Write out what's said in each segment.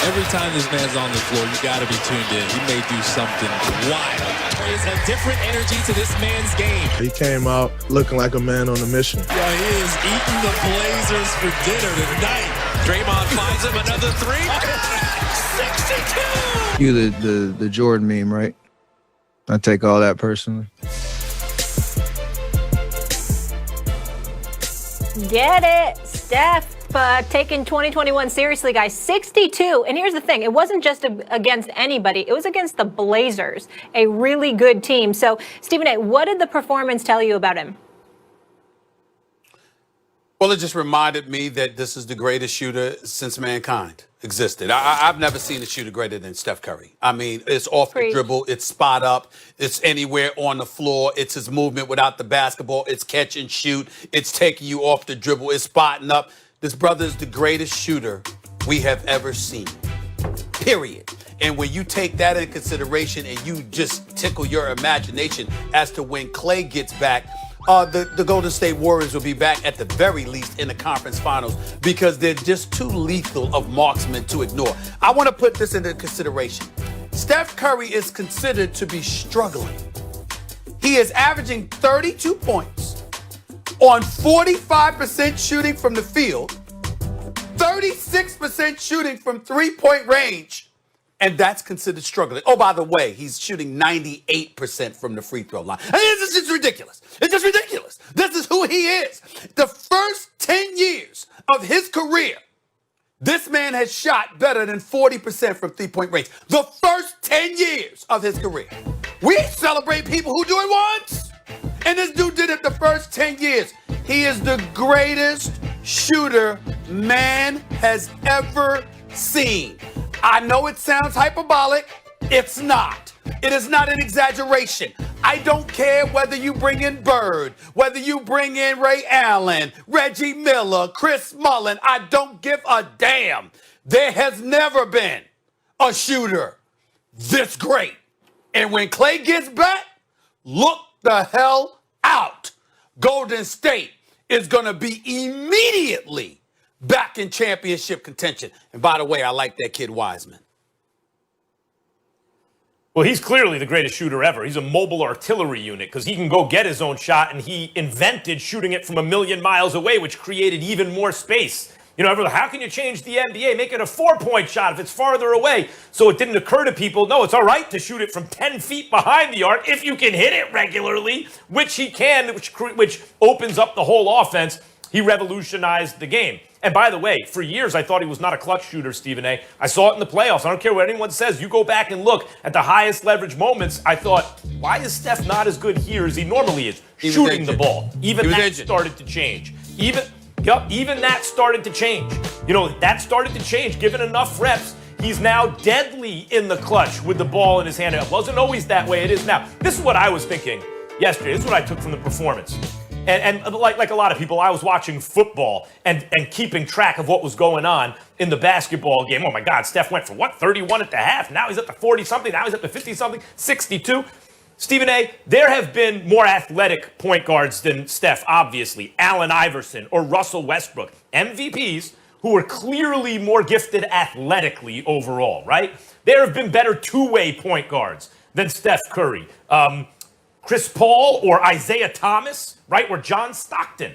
Every time this man's on the floor, you got to be tuned in. He may do something wild. There is a different energy to this man's game. He came out looking like a man on a mission. Yeah, he is eating the Blazers for dinner tonight. Draymond finds him another three. 62! You the Jordan meme, right? I take all that personally. Get it, Steph. Taking 2021 seriously, guys. 62. And here's the thing. It wasn't just against anybody. It was against the Blazers, a really good team. So, Stephen A., what did the performance tell you about him? Well, it just reminded me that this is the greatest shooter since mankind existed. I've never seen a shooter greater than Steph Curry. I mean, it's off the dribble, it's spot up, it's anywhere on the floor, it's his movement without the basketball, it's catch and shoot, it's taking you off the dribble, it's spotting up. This brother is the greatest shooter we have ever seen, period. And when you take that in consideration and you just tickle your imagination as to when Clay gets back, the Golden State Warriors will be back at the very least in the conference finals because they're just too lethal of marksmen to ignore. I want to put this into consideration. Steph Curry is considered to be struggling. He is averaging 32 points on 45% shooting from the field, 36% shooting from three-point range, and that's considered struggling. Oh, by the way, he's shooting 98% from the free throw line. I mean, this is just ridiculous. It's just ridiculous. This is who he is. The first 10 years of his career, this man has shot better than 40% from three-point range. The first 10 years of his career. We celebrate people who do it once. And this dude did it the first 10 years. He is the greatest shooter man has ever seen. I know it sounds hyperbolic. It's not. It is not an exaggeration. I don't care whether you bring in Bird, whether you bring in Ray Allen, Reggie Miller, Chris Mullin. I don't give a damn. There has never been a shooter this great. And when Clay gets back, look the hell out. Golden State is going to be immediately back in championship contention. And by the way, I like that kid Wiseman. Well, he's clearly the greatest shooter ever. He's a mobile artillery unit because he can go get his own shot, and he invented shooting it from a million miles away, which created even more space. You know, how can you change the NBA? Make it a 4-point shot if it's farther away. So it didn't occur to people, no, it's all right to shoot it from 10 feet behind the arc if you can hit it regularly, which he can, which opens up the whole offense. He revolutionized the game. And by the way, for years, I thought he was not a clutch shooter, Stephen A. I saw it in the playoffs. I don't care what anyone says. You go back and look at the highest leverage moments. I thought, why is Steph not as good here as he normally is? Shooting the ball. Even that started to change. Even that started to change. You know, that started to change. Given enough reps, he's now deadly in the clutch with the ball in his hand. It wasn't always that way. It is now. This is what I was thinking yesterday. This is what I took from the performance. And like a lot of people, I was watching football and keeping track of what was going on in the basketball game. Oh, my God, Steph went for, 31 at the half. Now he's up to 40-something. Now he's up to 50-something, 62. Stephen A., there have been more athletic point guards than Steph, obviously. Allen Iverson or Russell Westbrook, MVPs who are clearly more gifted athletically overall, right? There have been better two-way point guards than Steph Curry. Chris Paul or Isaiah Thomas, right, or John Stockton.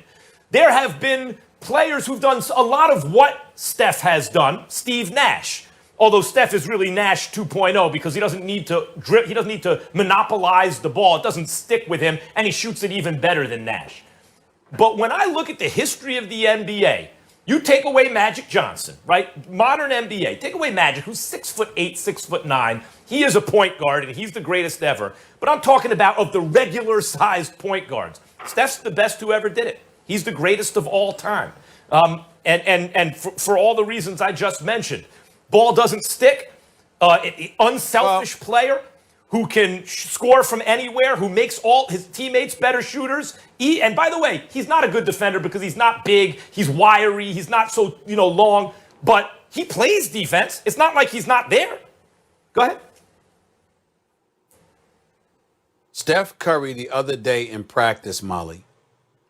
There have been players who've done a lot of what Steph has done. Steve Nash, although Steph is really Nash 2.0 because he doesn't need to monopolize the ball. It doesn't stick with him, and he shoots it even better than Nash. But when I look at the history of the NBA, you take away Magic Johnson, right? Modern NBA. Take away Magic, who's 6'8", 6'9". He is a point guard, and he's the greatest ever. But I'm talking about of the regular-sized point guards. Steph's the best who ever did it. He's the greatest of all time. And for all the reasons I just mentioned. Ball doesn't stick. Unselfish player who can score from anywhere, who makes all his teammates better shooters. And by the way, he's not a good defender because he's not big, he's wiry, he's not so, long, but he plays defense. It's not like he's not there. Go ahead. Steph Curry the other day in practice,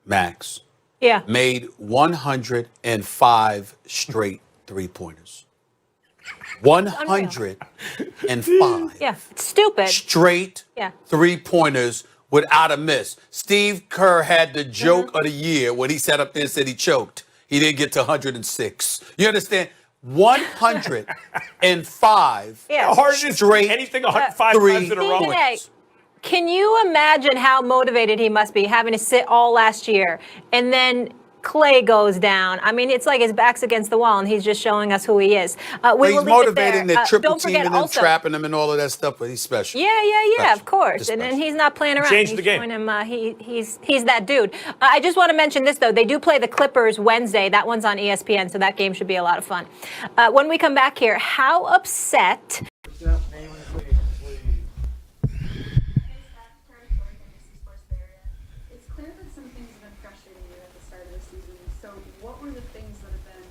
Max, yeah, made 105 straight three-pointers. 105 Yeah, it's stupid. straight Yeah. three-pointers without a miss. Steve Kerr had the joke of the year when he sat up there and said he choked. He didn't get to 106. You understand? 105 Yeah. Hard as straight anything 105 three times in a row. Stephen A., can you imagine how motivated he must be having to sit all last year and then Clay goes down? I mean, it's like his back's against the wall and he's just showing us who he is. We will He's leave it motivating there. the triple Don't forget teaming them, also, trapping them, and all of that stuff, but he's special. Yeah, of course. Just And then special. he's not playing around. Changed He's the game. showing him, he's that dude. I just want to mention this, though. They do play the Clippers Wednesday. That one's on ESPN, so that game should be a lot of fun. When we come back here, how upset... It's clear that some things have been frustrating you at the start of the season. So what were the things that have been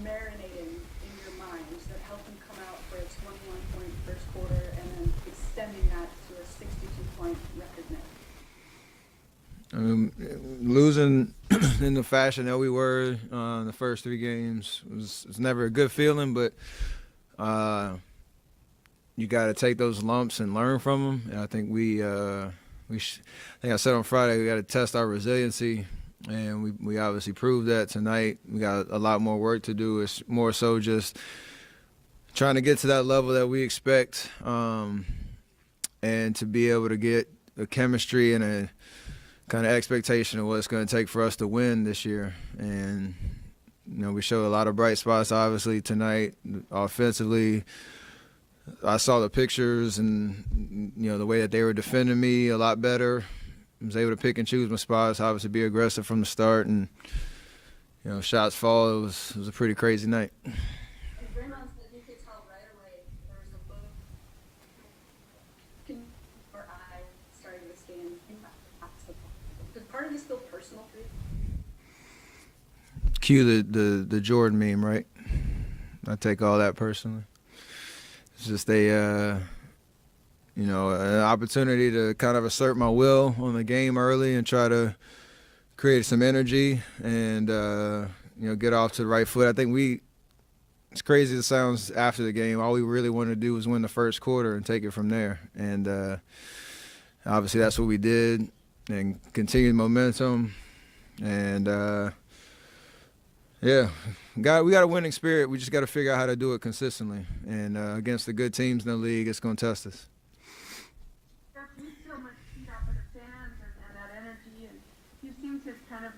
marinating in your mind that helped him come out for a 21-point first quarter and then extending that to a 62-point record night? I mean, losing in the fashion that we were in the first three games was never a good feeling, but you got to take those lumps and learn from them. And I think I think I said on Friday we got to test our resiliency, and we obviously proved that tonight. We got a lot more work to do. It's more so just trying to get to that level that we expect, and to be able to get a chemistry and a kind of expectation of what it's going to take for us to win this year. And we showed a lot of bright spots obviously tonight offensively. I saw the pictures and the way that they were defending me a lot better. I was able to pick and choose my spots, obviously be aggressive from the start, and shots fall. It was a pretty crazy night. And Draymond said you could tell right away there was a little or I starting this game. Is part of this still personal for you? Cue the Jordan meme, right? I take all that personally. It's just an opportunity to kind of assert my will on the game early and try to create some energy and get off to the right foot. I think as crazy as it sounds after the game, all we really wanted to do was win the first quarter and take it from there. And obviously that's what we did, and continued momentum. And we got a winning spirit. We just got to figure out how to do it consistently. And against the good teams in the league, it's going to test us. You so much feed off of the fans and that energy, and you seem to kind of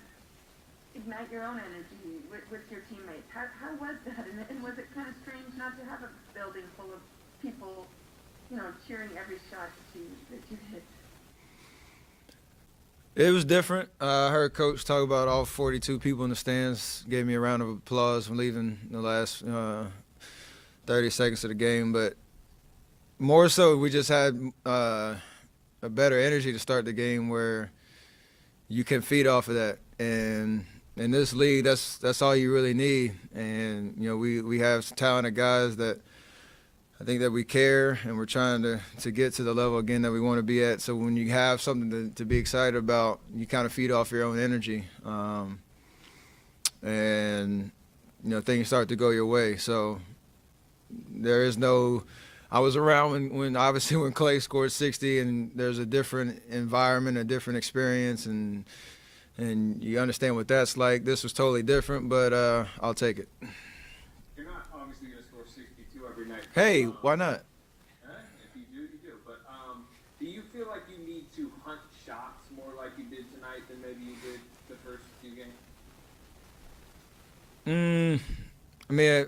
ignite your own energy with your teammates. How was that? And was it kind of strange not to have a building full of people, cheering every shot that you hit? It was different. I heard Coach talk about all 42 people in the stands, gave me a round of applause when leaving the last 30 seconds of the game. But more so, we just had a better energy to start the game where you can feed off of that. And in this league, that's all you really need. And, we have some talented guys that I think that we care, and we're trying to get to the level again that we want to be at. So when you have something to be excited about, you kind of feed off your own energy, and things start to go your way. So there is no. I was around when obviously when Clay scored 60, and there's a different environment, a different experience, and you understand what that's like. This was totally different, but I'll take it. You're not obviously going to score 62 every night. Hey, why not? If you do, you do. But do you feel like you need to hunt shots more like you did tonight than maybe you did the first few games? I mean,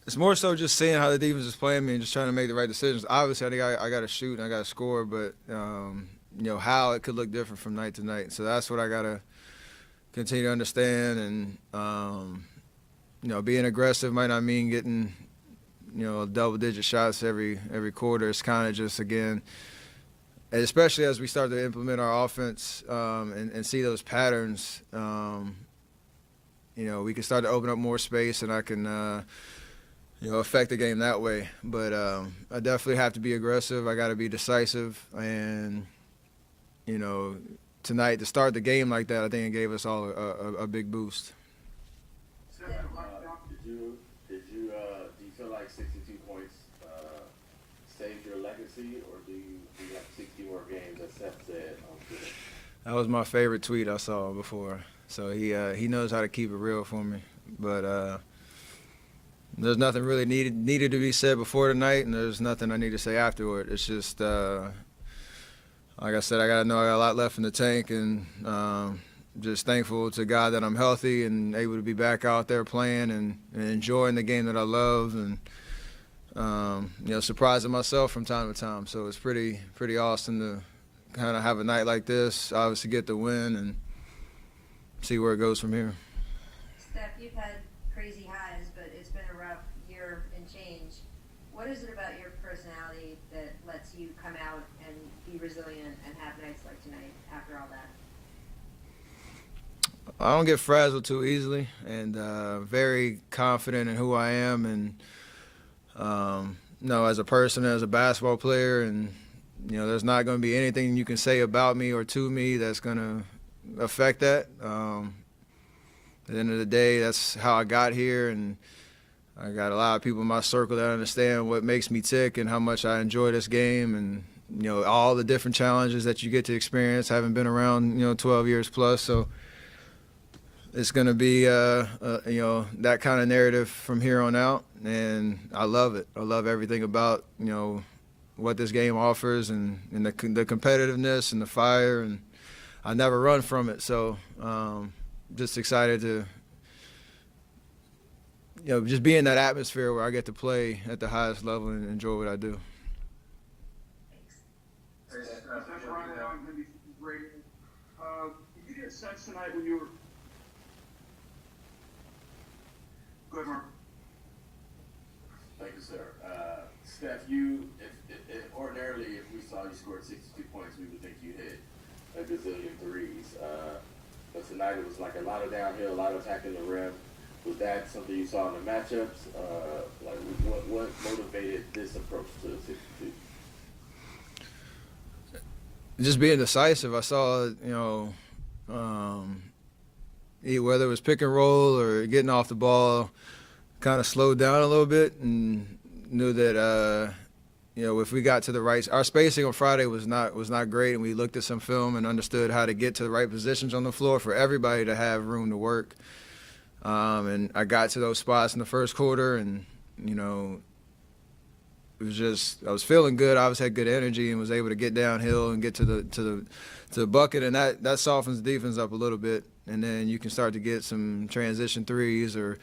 it's more so just seeing how the defense is playing me and just trying to make the right decisions. Obviously, I think I got to shoot and I got to score, but how it could look different from night to night. So that's what I got to continue to understand. And being aggressive might not mean getting double-digit shots every quarter. It's kind of just, again, especially as we start to implement our offense and see those patterns, we can start to open up more space, and I can affect the game that way. But I definitely have to be aggressive. I got to be decisive. And, tonight to start the game like that, I think it gave us all a big boost. Do you feel like 62 points save your legacy, or do you have 60 more games, as Seth said on Twitter? That was my favorite tweet I saw before. So he knows how to keep it real for me. But there's nothing really needed to be said before tonight, and there's nothing I need to say afterward. It's just, like I said, I got a lot left in the tank, and just thankful to God that I'm healthy and able to be back out there playing and enjoying the game that I love, and surprising myself from time to time. So it's pretty awesome to kind of have a night like this, obviously get the win, and see where it goes from here. Steph, you've had crazy highs, but it's been a rough year and change. What is it about your personality that lets you come out and be resilient and have nights like tonight after all that? I don't get frazzled too easily, and very confident in who I am, and as a person, as a basketball player, and there's not going to be anything you can say about me or to me that's going to affect that. At the end of the day, that's how I got here, and I got a lot of people in my circle that understand what makes me tick and how much I enjoy this game, and all the different challenges that you get to experience, having been around 12 years plus. So it's going to be that kind of narrative from here on out, and I love it. I love everything about what this game offers, and the competitiveness and the fire, and I never run from it. So just excited to just be in that atmosphere where I get to play at the highest level and enjoy what I do. Did you get a sense tonight when you were? Go ahead, Mark. Thank you, sir. Steph, ordinarily, if we saw you scored 62 points, we would think you hit a gazillion threes. But tonight it was like a lot of downhill, a lot of attacking the rim. Was that something you saw in the matchups? What motivated this approach to 62? Just being decisive. I saw, whether it was pick and roll or getting off the ball, kind of slowed down a little bit, and knew that if we got to the right, our spacing on Friday was not great, and we looked at some film and understood how to get to the right positions on the floor for everybody to have room to work. And I got to those spots in the first quarter, and it was just, I was feeling good. I obviously had good energy and was able to get downhill and get to the bucket, and that softens the defense up a little bit, and then you can start to get some transition threes, or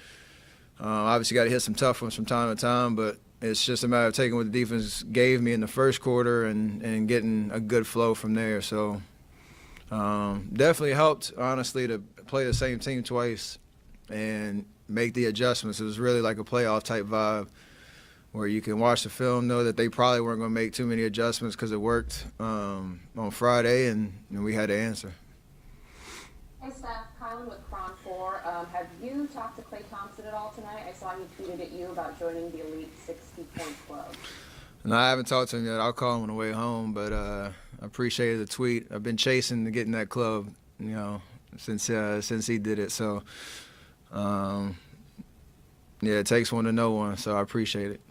obviously got to hit some tough ones from time to time, but it's just a matter of taking what the defense gave me in the first quarter and getting a good flow from there. So definitely helped, honestly, to play the same team twice and make the adjustments. It was really like a playoff type vibe where you can watch the film, know that they probably weren't going to make too many adjustments because it worked on Friday, and we had to answer. Hey, Steph, Colin with Cron 4. Have you talked to Klay Thompson at all tonight? I saw he tweeted at you about joining the Elite 60-point club. No, I haven't talked to him yet. I'll call him on the way home, but I appreciated the tweet. I've been chasing to get in that club, since he did it. So, it takes one to know one, so I appreciate it.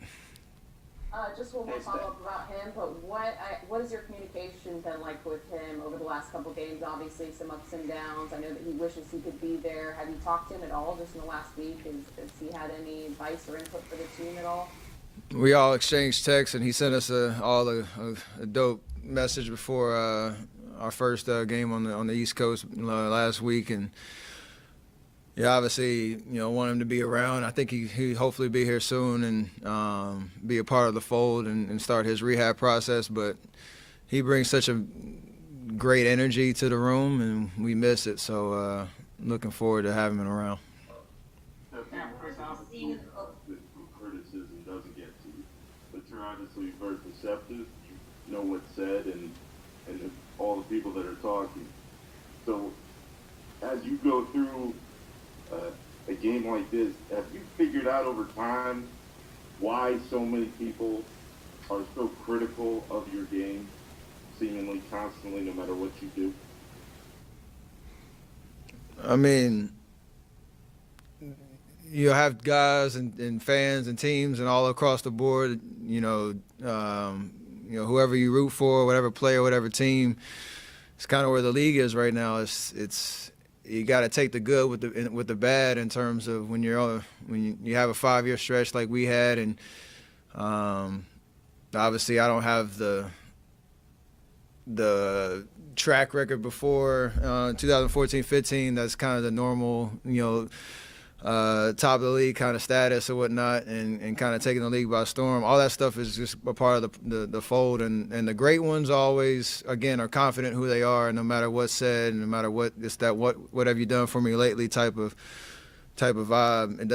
Just one more follow-up about him, but what has your communication been like with him over the last couple games? Obviously, some ups and downs. I know that he wishes he could be there. Have you talked to him at all just in the last week? Has he had any advice or input for the team at all? We all exchanged texts, and he sent us all a dope message before our first game on the East Coast last week, and obviously, want him to be around. I think he hopefully be here soon and be a part of the fold and start his rehab process. But he brings such a great energy to the room, and we miss it. So looking forward to having him around. Criticism doesn't get to you, but you're obviously very perceptive. You know what's said and all the people that are talking. So as you go through a game like this, have you figured out over time why so many people are so critical of your game, seemingly constantly, no matter what you do? I mean, you have guys and fans and teams and all across the board, whoever you root for, whatever player, whatever team. It's kind of where the league is right now. It's you got to take the good with the bad in terms of when you have a 5-year stretch like we had, and obviously I don't have the track record before 2014-15. That's kind of the normal, top of the league kind of status or whatnot, and kind of taking the league by storm. All that stuff is just a part of the fold, and the great ones always, again, are confident who they are, and no matter what's said, and no matter what, it's that what have you done for me lately type of vibe. It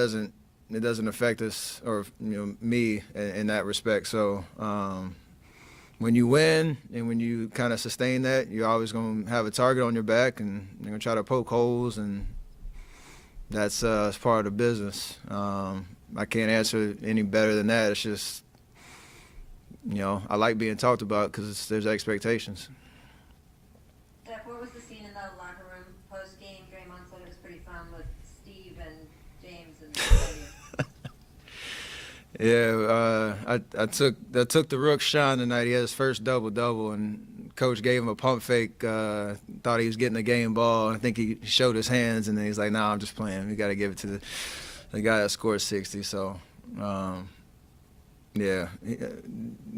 doesn't affect us or me in that respect. So when you win and when you kind of sustain that, you're always going to have a target on your back, and you're going to try to poke holes, and that's part of the business. I can't answer any better than that. It's just, I like being talked about because there's expectations. Steph, what was the scene in the locker room post-game? Draymond said it was pretty fun with Steve and James and Yeah, I took the Rook shine tonight. He had his first double-double, and Coach gave him a pump fake. Thought he was getting a game ball. I think he showed his hands, and then he's like, "Nah, I'm just playing. We got to give it to the guy that scored 60." So, yeah,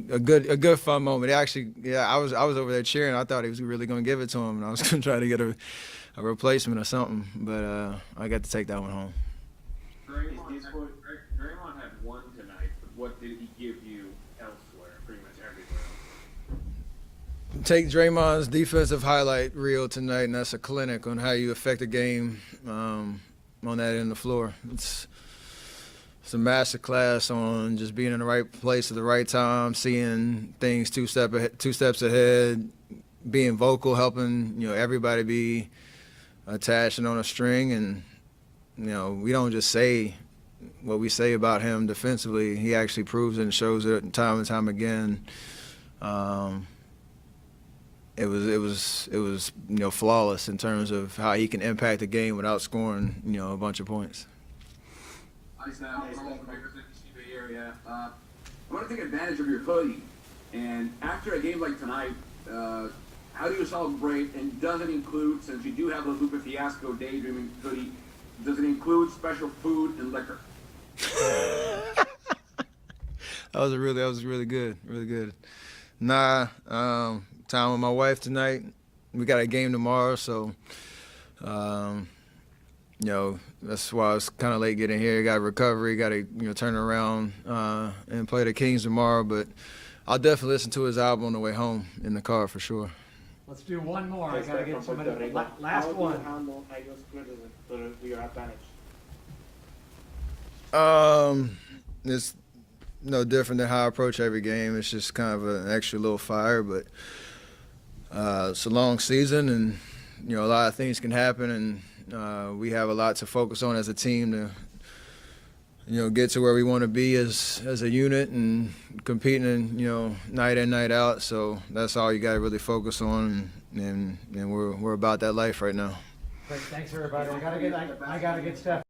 a good fun moment. Actually, yeah, I was over there cheering. I thought he was really going to give it to him, and I was going to try to get a replacement or something. But I got to take that one home. Draymond had one tonight, but what did he give you elsewhere, pretty much everywhere else? Take Draymond's defensive highlight reel tonight, and that's a clinic on how you affect a game on that end of the floor. It's a master class on just being in the right place at the right time, seeing things two steps ahead, being vocal, helping everybody be attached and on a string. And we don't just say what we say about him defensively. He actually proves it and shows it time and time again. It was flawless in terms of how he can impact the game without scoring a bunch of points. I want to take advantage of your hoodie, and after a game like tonight, how do you celebrate? And does it include, since you do have a Luka Fiasco daydreaming hoodie, does it include special food and liquor? That was really good. Nah, time with my wife tonight. We got a game tomorrow, so that's why I was kind of late getting here. Got recovery, got to turn around and play the Kings tomorrow. But I'll definitely listen to his album on the way home in the car for sure. Let's do one more. I gotta get somebody. Last one. How do you handle Ayo's criticism to your advantage? It's no different than how I approach every game. It's just kind of an extra little fire, but it's a long season, and a lot of things can happen, and we have a lot to focus on as a team to get to where we want to be as a unit and competing night in, night out. So that's all you got to really focus on, and we're about that life right now. Great, thanks everybody. I gotta get Steph.